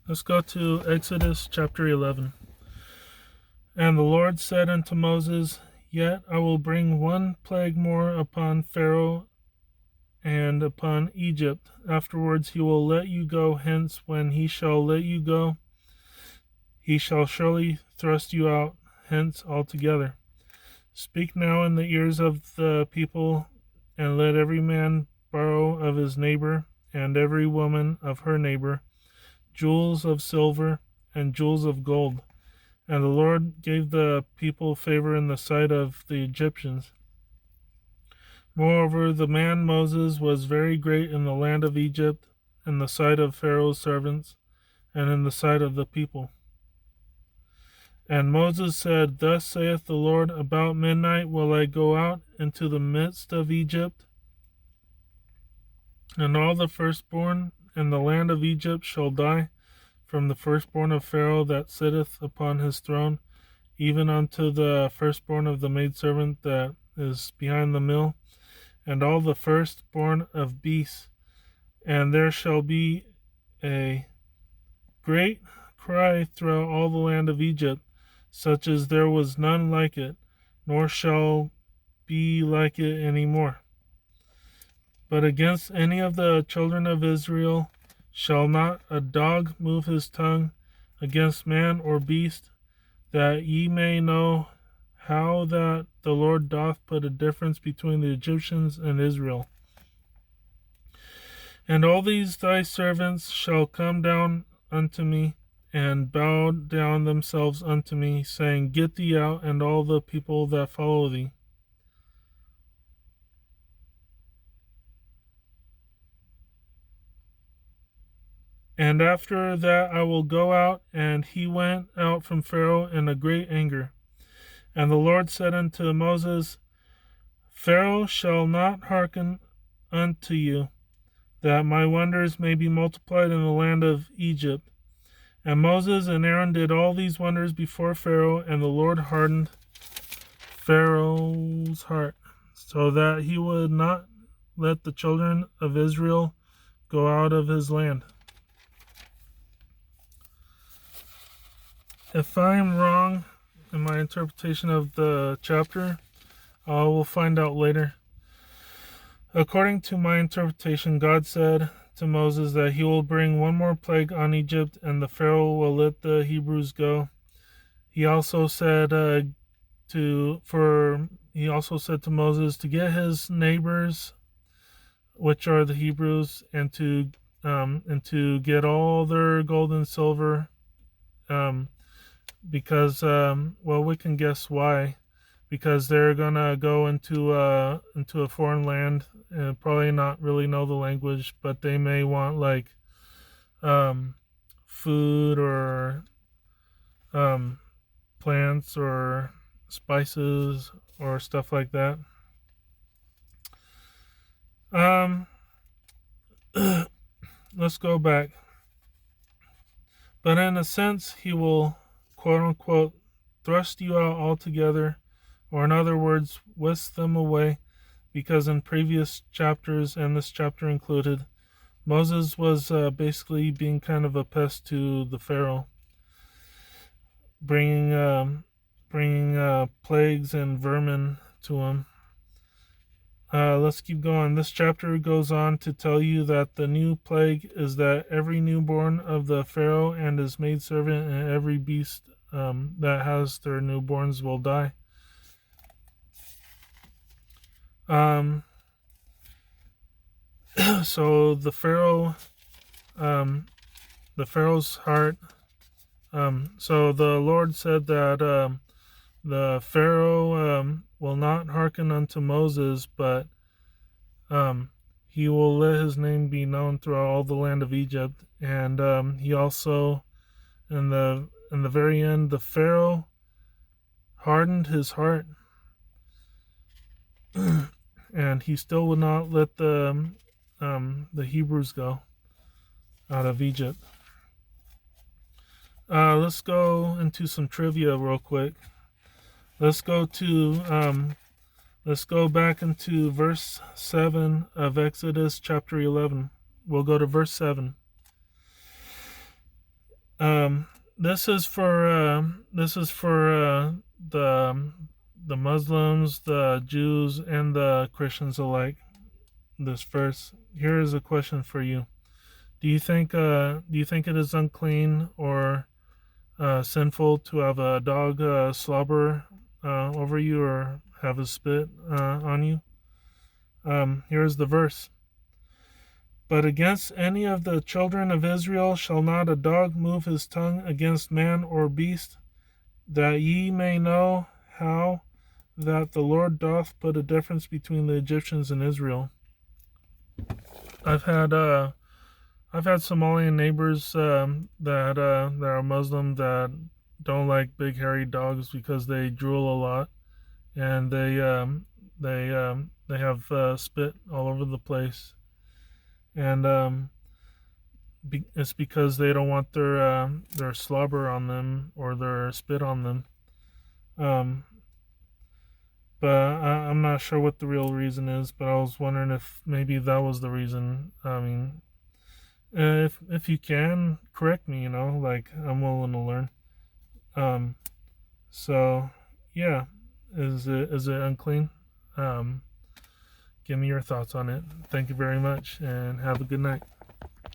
Let's go to Exodus chapter 11. And the Lord said unto Moses, Yet I will bring one plague more upon Pharaoh and upon Egypt. Afterwards he will let you go hence. When he shall let you go, he shall surely thrust you out hence altogether. Speak now in the ears of the people, and let every man borrow of his neighbor, and every woman of her neighbor, jewels of silver and jewels of gold. And the Lord gave the people favor in the sight of the Egyptians. Moreover, the man Moses was very great in the land of Egypt, in the sight of Pharaoh's servants, and in the sight of the people. And Moses said, Thus saith the Lord, about midnight will I go out into the midst of Egypt, and all the firstborn in the land of Egypt shall die, from the firstborn of Pharaoh that sitteth upon his throne, even unto the firstborn of the maidservant that is behind the mill, and all the firstborn of beasts. And there shall be a great cry throughout all the land of Egypt, such as there was none like it, nor shall be like it any more. But against any of the children of Israel shall not a dog move his tongue against man or beast, that ye may know how that the Lord doth put a difference between the Egyptians and Israel. And all these thy servants shall come down unto me, and bow down themselves unto me, saying, Get thee out, and all the people that follow thee. And after that I will go out. And he went out from Pharaoh in a great anger. And the Lord said unto Moses, Pharaoh shall not hearken unto you, that my wonders may be multiplied in the land of Egypt. And Moses and Aaron did all these wonders before Pharaoh, and the Lord hardened Pharaoh's heart, so that he would not let the children of Israel go out of his land. If I am wrong in my interpretation of the chapter, I will find out later. According to my interpretation, God said to Moses that he will bring one more plague on Egypt, and the Pharaoh will let the Hebrews go. He also said to Moses to get his neighbors, which are the Hebrews, and to get all their gold and silver, because we can guess why. Because they're gonna go into a foreign land and probably not really know the language, but they may want like food or plants or spices or stuff like that. Let's go back. But in a sense, he will, quote unquote, thrust you out altogether, or in other words, whisk them away, because in previous chapters, and this chapter included, Moses was basically being kind of a pest to the Pharaoh, bringing plagues and vermin to him. Let's keep going. This chapter goes on to tell you that the new plague is that every newborn of the Pharaoh and his maidservant and every beast that has their newborns will die. So the Pharaoh's heart. So the Lord said that the Pharaoh will not hearken unto Moses, but he will let his name be known throughout all the land of Egypt. And he also, in the very end, the Pharaoh hardened his heart, and he still would not let the Hebrews go out of Egypt. Let's go into some trivia real quick. Let's go back into verse 7 of Exodus chapter 11. We'll go to verse 7. This is for the Muslims, the Jews, and the Christians alike. This verse. Here is a question for you. Do you think it is unclean or sinful to have a dog slobber over you or have a spit on you? Here's the verse. But against any of the children of Israel shall not a dog move his tongue against man or beast, that ye may know how that the Lord doth put a difference between the Egyptians and Israel. I've had Somalian neighbors that are Muslim that don't like big hairy dogs because they drool a lot, and they have spit all over the place, and it's because they don't want their slobber on them or their spit on them. Um, but I'm not sure what the real reason is. But I was wondering if maybe that was the reason. I mean, if you can correct me, like I'm willing to learn. Um, so yeah, is it unclean? Um, Give me your thoughts on it. Thank you very much, and have a good night.